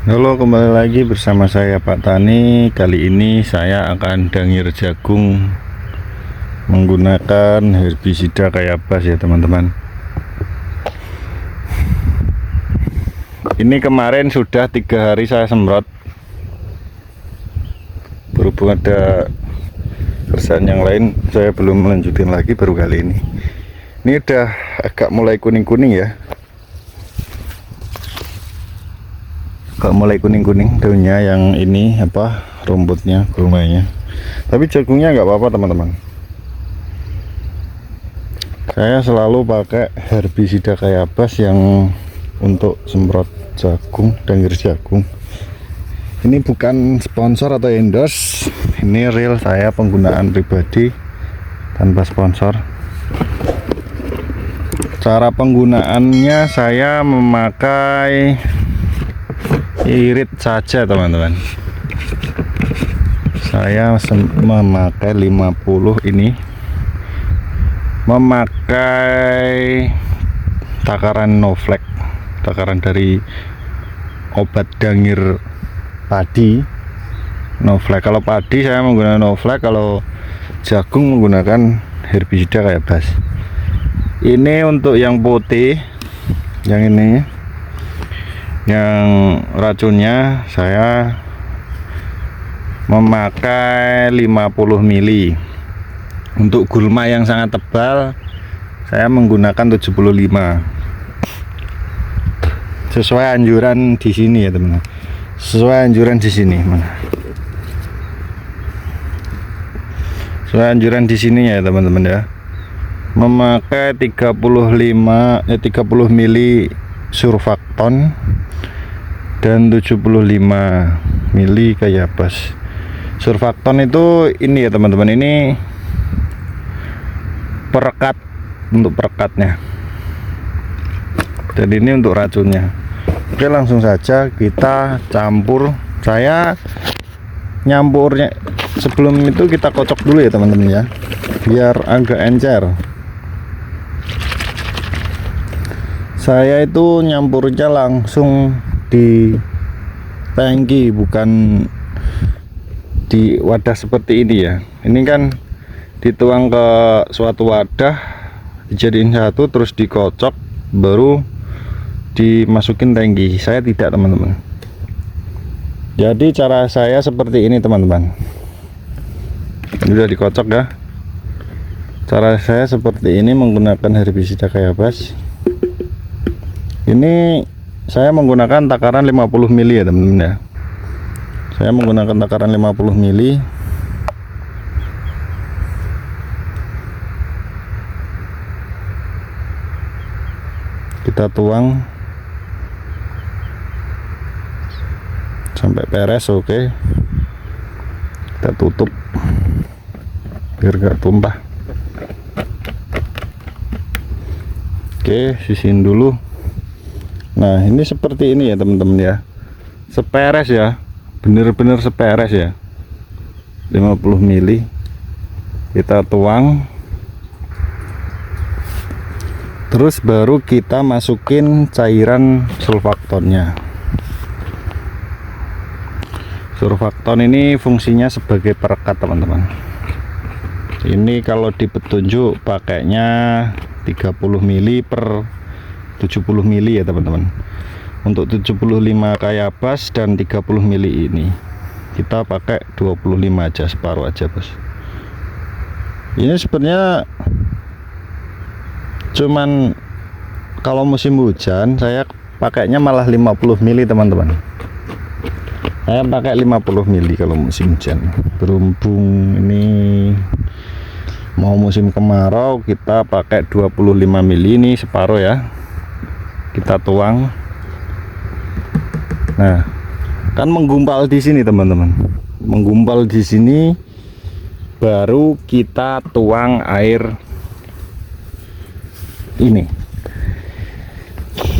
Halo, kembali lagi bersama saya Pak Tani. Kali ini saya akan dangir jagung menggunakan herbisida Kayabas ya teman-teman. Ini kemarin sudah 3 hari saya semprot. Berhubung ada kerjaan yang lain, saya belum melanjutin lagi, baru kali ini. Ini udah agak mulai kuning-kuning ya. Mulai kuning-kuning daunnya, yang ini apa, rumputnya, gulmanya. Tapi jagungnya nggak apa-apa teman-teman. Saya selalu pakai herbisida Kayabas yang untuk semprot jagung, dangir jagung. Ini bukan sponsor atau endorse, ini real saya penggunaan pribadi tanpa sponsor. Cara penggunaannya saya memakai irit saja teman-teman. Saya memakai 50 ini, memakai takaran Novlek, takaran dari obat dangir padi Novlek. Kalau padi saya menggunakan Novlek, kalau jagung menggunakan herbisida Kayabas. Ini untuk yang putih, yang ini, yang racunnya saya memakai 50 mili. Untuk gulma yang sangat tebal saya menggunakan 75. Sesuai anjuran di sini ya teman-teman. Sesuai anjuran di sini mana? Sesuai anjuran di sini ya teman-teman ya. Memakai 30 mili surfakton dan 75 mili Kayabas. Surfakton itu ini ya teman-teman, ini perekat, untuk perekatnya, dan ini untuk racunnya. Oke, langsung saja kita campur. Saya nyampurnya sebelum itu kita kocok dulu ya teman-teman ya, biar agak encer. Saya itu nyampurnya langsung di tangki, bukan di wadah seperti ini ya. Ini kan dituang ke suatu wadah, dijadiin satu, terus dikocok, baru dimasukin tangki. Saya tidak teman-teman. Jadi cara saya seperti ini teman-teman. Ini udah dikocok ya. Cara saya seperti ini menggunakan herbisida Kayabas. Ini saya menggunakan takaran 50 mili ya teman-teman ya. Saya menggunakan takaran 50 mili. Kita tuang sampai beres. Oke, kita tutup biar gak tumpah. Oke, sisihin dulu. Nah, ini seperti ini ya teman-teman ya, seperes ya, bener-bener seperes ya, 50 mili. Kita tuang, terus baru kita masukin cairan surfaktonnya. Surfakton ini fungsinya sebagai perekat teman-teman. Ini kalau di petunjuk pakainya 30 mili per 70 mili ya teman-teman. Untuk 75 Kayabas dan 30 mili ini kita pakai 25 aja, separuh aja bos. Ini sebenarnya cuman kalau musim hujan saya pakainya malah 50 mili teman-teman. Saya pakai 50 mili kalau musim hujan. Berhubung ini mau musim kemarau, kita pakai 25 mili, ini separuh ya. Kita tuang. Nah, kan menggumpal di sini teman-teman. Menggumpal di sini, baru kita tuang air ini.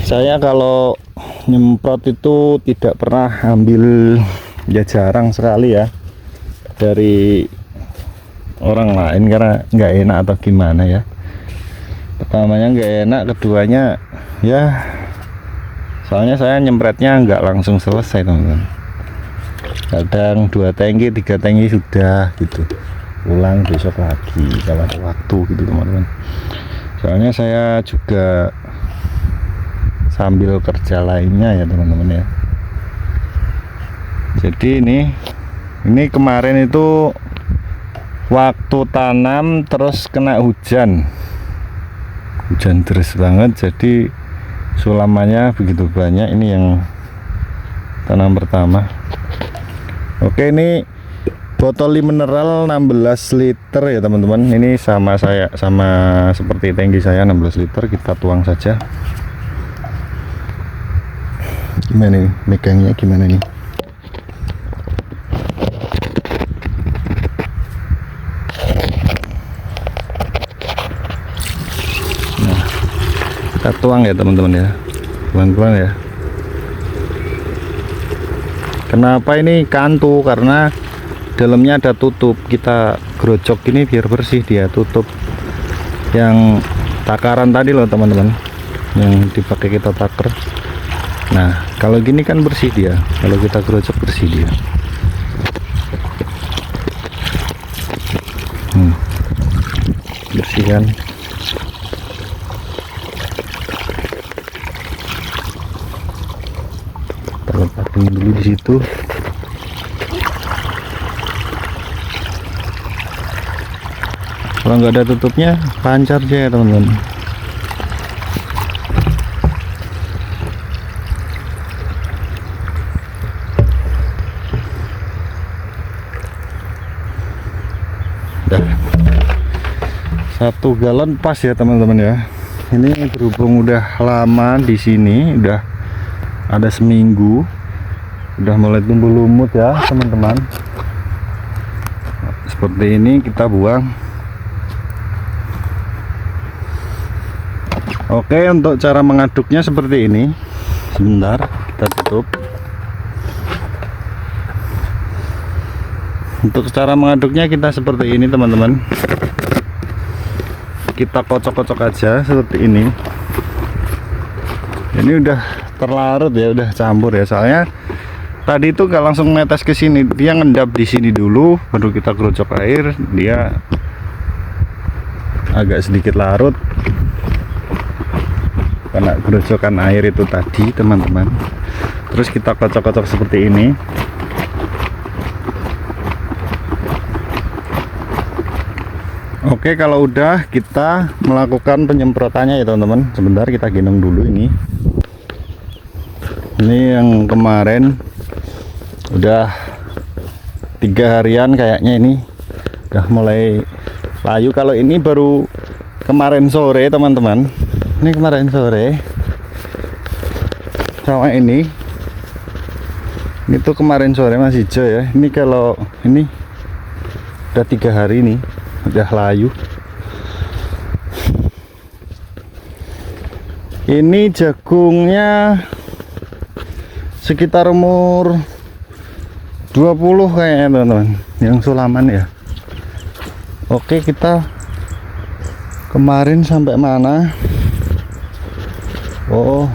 Saya kalau nyemprot itu tidak pernah ambil, ya jarang sekali ya, dari orang lain, karena nggak enak atau gimana ya. Pertamanya nggak enak, keduanya ya Soalnya saya nyemprotnya nggak langsung selesai teman-teman, kadang 2 tangki 3 tangki sudah gitu, ulang besok lagi kalau ada waktu gitu teman-teman. Soalnya saya juga sambil kerja lainnya ya teman-teman ya. Jadi ini kemarin itu waktu tanam terus kena hujan deras banget, jadi sulamannya begitu banyak. Ini yang tanam pertama. Oke, ini botol mineral 16 liter ya teman-teman. Ini sama seperti tangki saya 16 liter. Kita tuang saja. Gimana nih megangnya, gimana nih? Kita tuang ya teman-teman ya, pelan-pelan ya. Kenapa ini kantu? Karena dalamnya ada tutup. Kita gerojok ini biar bersih, dia tutup yang takaran tadi loh teman-teman, yang dipakai kita taker. Nah kalau gini kan bersih dia, kalau kita gerojok bersih dia. Bersih kan. Lepatin dulu di situ. Kalau nggak ada tutupnya, pancar aja ya teman-teman. Udah 1 galon pas ya teman-teman ya. Ini berhubung udah lama di sini, udah ada seminggu, udah mulai tumbuh lumut ya teman-teman. Seperti ini kita buang. Oke, untuk cara mengaduknya seperti ini. Sebentar, kita tutup. Untuk cara mengaduknya kita seperti ini teman-teman. Kita kocok-kocok aja seperti ini. Ini udah terlarut ya, udah campur ya. Soalnya tadi itu nggak langsung netes ke sini, dia ngendap di sini dulu, baru kita gerocok air. Dia agak sedikit larut karena gerojokan air itu tadi teman-teman. Terus kita kocok-kocok seperti ini. Oke, kalau udah kita melakukan penyemprotannya ya teman-teman. Sebentar kita gendong dulu ini. Ini yang kemarin udah 3 harian kayaknya, ini udah mulai layu. Kalau ini baru kemarin sore teman-teman. Ini kemarin sore. Sama ini tuh kemarin sore masih hijau ya. Ini kalau ini udah 3 hari nih, udah layu. Ini jagungnya sekitar umur 20 kayaknya teman-teman, yang sulaman ya. Oke, kita kemarin sampai mana? Oh,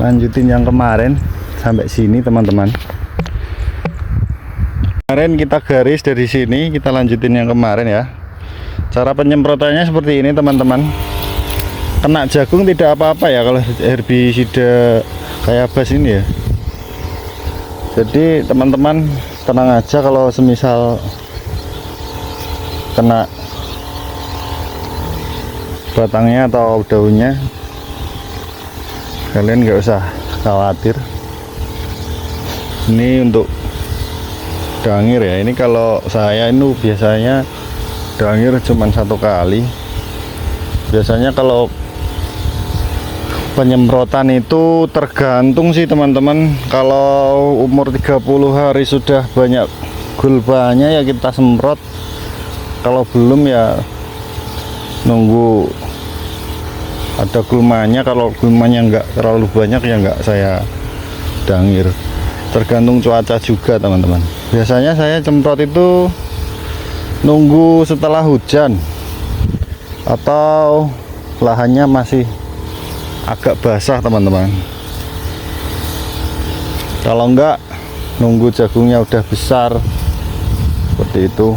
lanjutin yang kemarin sampai sini teman-teman. Kemarin kita garis dari sini, kita lanjutin yang kemarin ya. Cara penyemprotannya seperti ini teman-teman. Kena jagung tidak apa-apa ya kalau herbisida kayak bas ini ya. Jadi teman-teman tenang aja kalau semisal kena batangnya atau daunnya, kalian nggak usah khawatir. Ini untuk dangir ya. Ini kalau saya ini biasanya dangir cuma 1 kali. Biasanya kalau penyemprotan itu tergantung sih teman-teman. Kalau umur 30 hari sudah banyak gulbanya ya kita semprot. Kalau belum ya nunggu ada gulmanya. Kalau gulmanya nggak terlalu banyak ya nggak saya dangir. Tergantung cuaca juga teman-teman. Biasanya saya semprot itu nunggu setelah hujan atau lahannya masih agak basah teman-teman. Kalau enggak nunggu jagungnya udah besar seperti itu.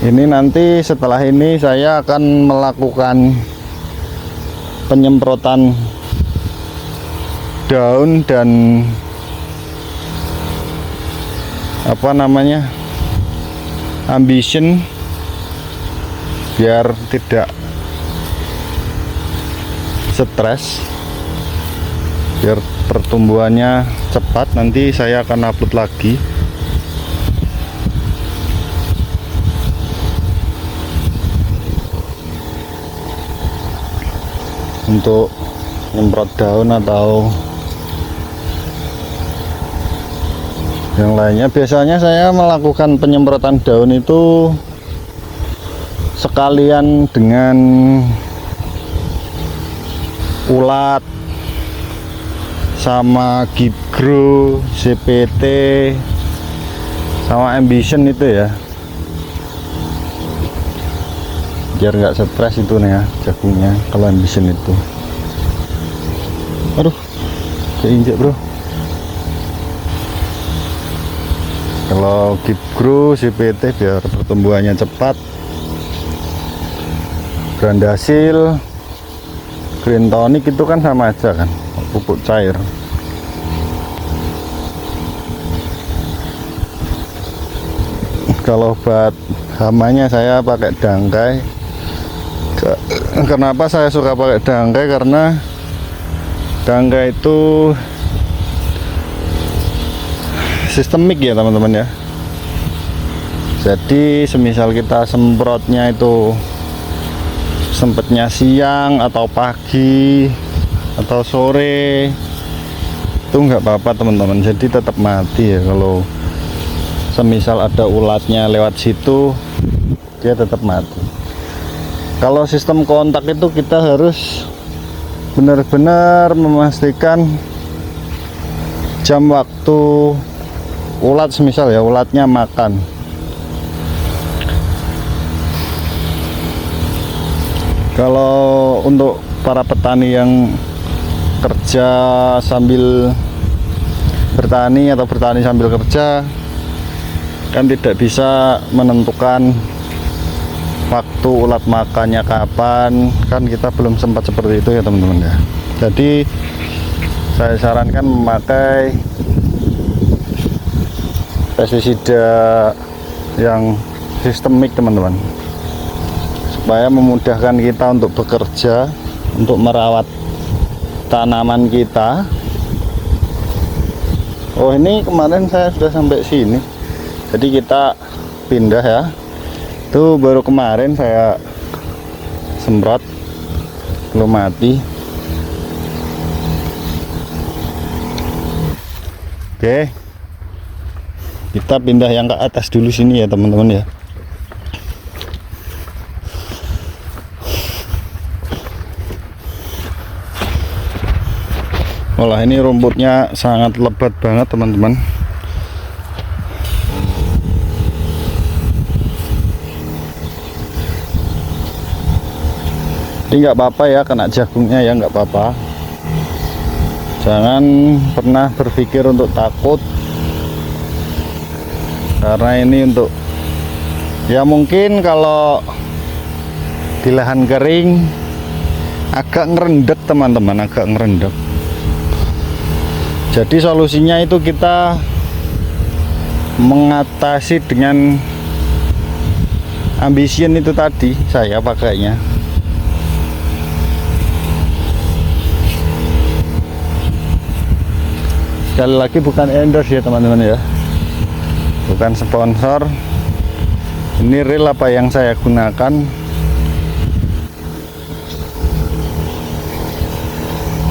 Ini nanti setelah ini saya akan melakukan penyemprotan daun dan apa namanya, ambition, biar tidak stres, biar pertumbuhannya cepat. Nanti saya akan upload lagi. Untuk nyemprot daun atau yang lainnya, biasanya saya melakukan penyemprotan daun itu sekalian dengan ulat sama Gipgro, CPT sama Ambition itu ya, biar nggak stres itu nih ya jagungnya kalau Ambition itu. Aduh, keinjek bro. Kalau Gipgro, CPT biar pertumbuhannya cepat. Grandasil, Green Tonic itu kan sama aja kan, pupuk cair. Kalau obat hamanya saya pakai dangkai. Kenapa saya suka pakai dangkai? Karena dangkai itu sistemik ya teman-teman ya. Jadi semisal kita semprotnya itu sempetnya siang atau pagi atau sore, itu nggak apa-apa teman-teman, jadi tetap mati ya. Kalau semisal ada ulatnya lewat situ, dia tetap mati. Kalau sistem kontak itu kita harus benar-benar memastikan jam waktu ulat, semisal ya ulatnya makan. Kalau untuk para petani yang kerja sambil bertani atau bertani sambil kerja, kan tidak bisa menentukan waktu ulat makannya kapan, kan kita belum sempat seperti itu ya teman-teman ya. Jadi saya sarankan memakai pestisida yang sistemik teman-teman, supaya memudahkan kita untuk bekerja, untuk merawat tanaman kita. Oh, ini kemarin saya sudah sampai sini, jadi kita pindah ya. Itu baru kemarin saya semprot, belum mati. Oke, kita pindah yang ke atas dulu sini ya teman-teman ya. Olah, ini rumputnya sangat lebat banget teman-teman. Ini nggak apa-apa ya kena jagungnya ya, nggak apa-apa. Jangan pernah berpikir untuk takut, karena ini untuk ya, mungkin kalau di lahan kering agak ngerendek teman-teman, agak ngerendek. Jadi solusinya itu kita mengatasi dengan Ambition itu tadi saya pakainya. Sekali lagi bukan endorse ya teman-teman ya, bukan sponsor. Ini real apa yang saya gunakan.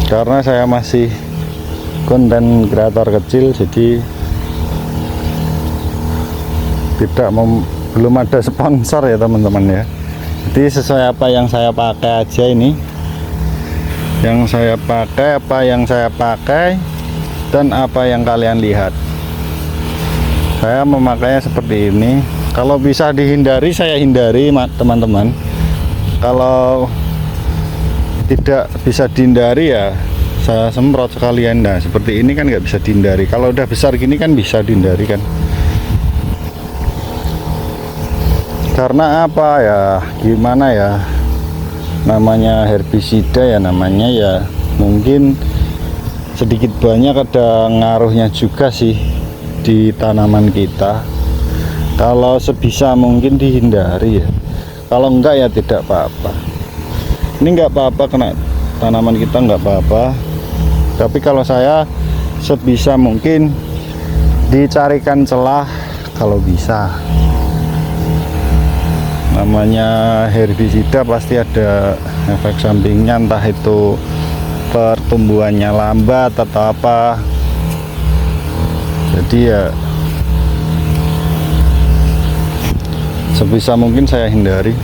Karena saya masih konten kreator kecil, jadi belum ada sponsor ya teman-teman ya. Jadi sesuai apa yang saya pakai aja ini, yang saya pakai, apa yang saya pakai, dan apa yang kalian lihat. Saya memakainya seperti ini. Kalau bisa dihindari, saya hindari teman-teman. Kalau tidak bisa dihindari ya saya semprot sekalian. Nah seperti ini kan nggak bisa dihindari. Kalau udah besar gini kan bisa dihindari kan. Karena apa ya, gimana ya, namanya herbisida ya, namanya ya mungkin sedikit banyak ada ngaruhnya juga sih di tanaman kita. Kalau sebisa mungkin dihindari ya, kalau enggak ya tidak apa-apa. Ini enggak apa-apa kena tanaman kita, enggak apa-apa. Tapi kalau saya sebisa mungkin dicarikan celah kalau bisa. Namanya herbisida pasti ada efek sampingnya, entah itu pertumbuhannya lambat atau apa. Jadi ya sebisa mungkin saya hindari.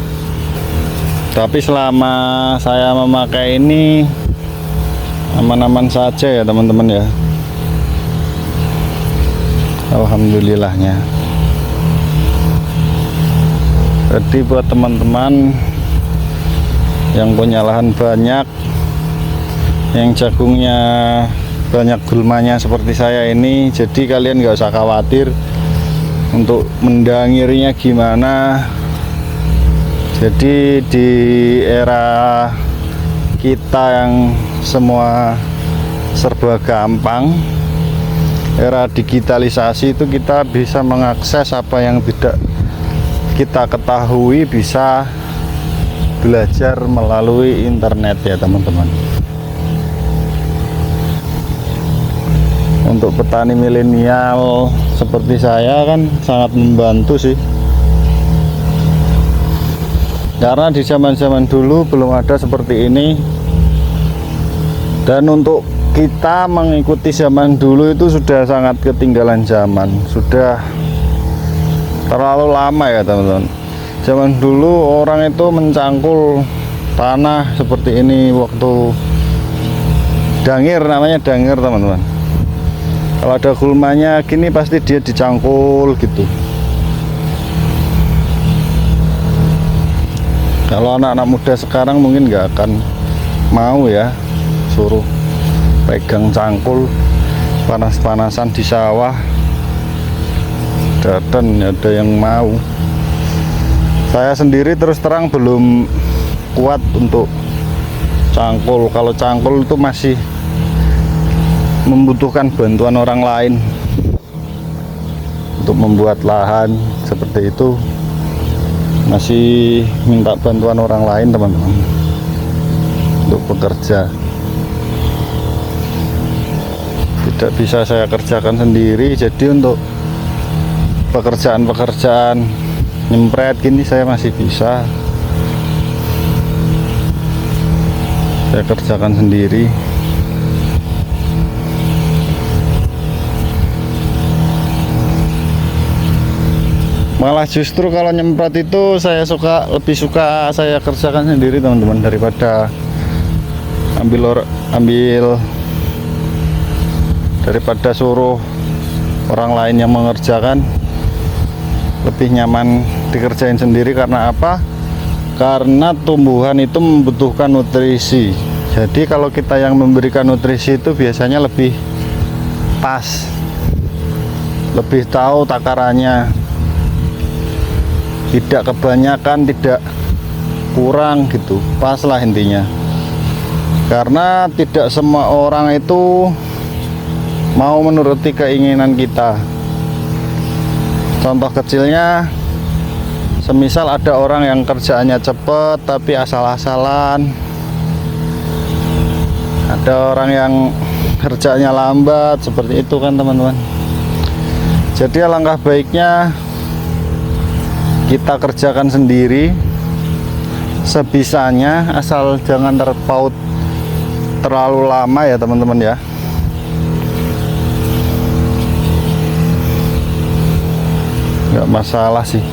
Tapi selama saya memakai ini aman-aman saja ya teman-teman ya, alhamdulillahnya. Jadi buat teman-teman yang punya lahan banyak, yang jagungnya banyak gulmanya seperti saya ini, jadi kalian nggak usah khawatir untuk mendangirinya gimana. Jadi di era kita yang semua serba gampang, era digitalisasi itu kita bisa mengakses apa yang tidak kita ketahui, bisa belajar melalui internet ya teman-teman. Untuk petani milenial seperti saya kan sangat membantu sih, karena di zaman-zaman dulu belum ada seperti ini. Dan untuk kita mengikuti zaman dulu itu sudah sangat ketinggalan zaman, sudah terlalu lama ya teman-teman. Zaman dulu orang itu mencangkul tanah seperti ini waktu dangir, namanya dangir teman-teman. Kalau ada gulmanya gini pasti dia dicangkul gitu. Kalau anak-anak muda sekarang mungkin nggak akan mau ya, suruh pegang cangkul panas-panasan di sawah, dan ada yang mau. Saya sendiri terus terang belum kuat untuk cangkul. Kalau cangkul itu masih membutuhkan bantuan orang lain untuk membuat lahan seperti itu, masih minta bantuan orang lain teman-teman untuk bekerja. Tidak bisa saya kerjakan sendiri. Jadi untuk pekerjaan-pekerjaan nyempret gini saya masih bisa saya kerjakan sendiri. Malah justru kalau nyemprot itu saya lebih suka saya kerjakan sendiri teman-teman, daripada daripada suruh orang lain yang mengerjakan. Lebih nyaman dikerjain sendiri. Karena apa? Karena tumbuhan itu membutuhkan nutrisi. Jadi kalau kita yang memberikan nutrisi itu biasanya lebih pas, lebih tahu takarannya, tidak kebanyakan, tidak kurang gitu, pas lah intinya. Karena tidak semua orang itu mau menuruti keinginan kita. Contoh kecilnya, semisal ada orang yang kerjaannya cepet tapi asal-asalan, ada orang yang kerjanya lambat, seperti itu kan teman-teman. Jadi alangkah baiknya kita kerjakan sendiri sebisanya, asal jangan terpaut terlalu lama ya teman-teman ya. Nggak masalah sih.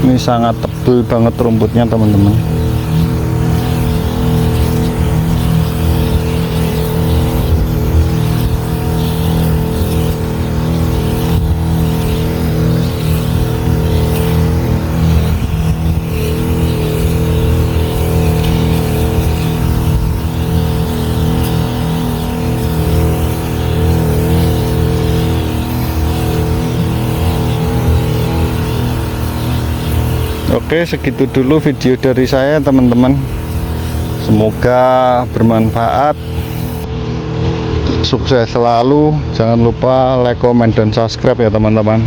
Ini sangat tebal banget rumputnya teman-teman. Oke, segitu dulu video dari saya teman-teman, semoga bermanfaat, sukses selalu, jangan lupa like, comment, dan subscribe ya teman-teman.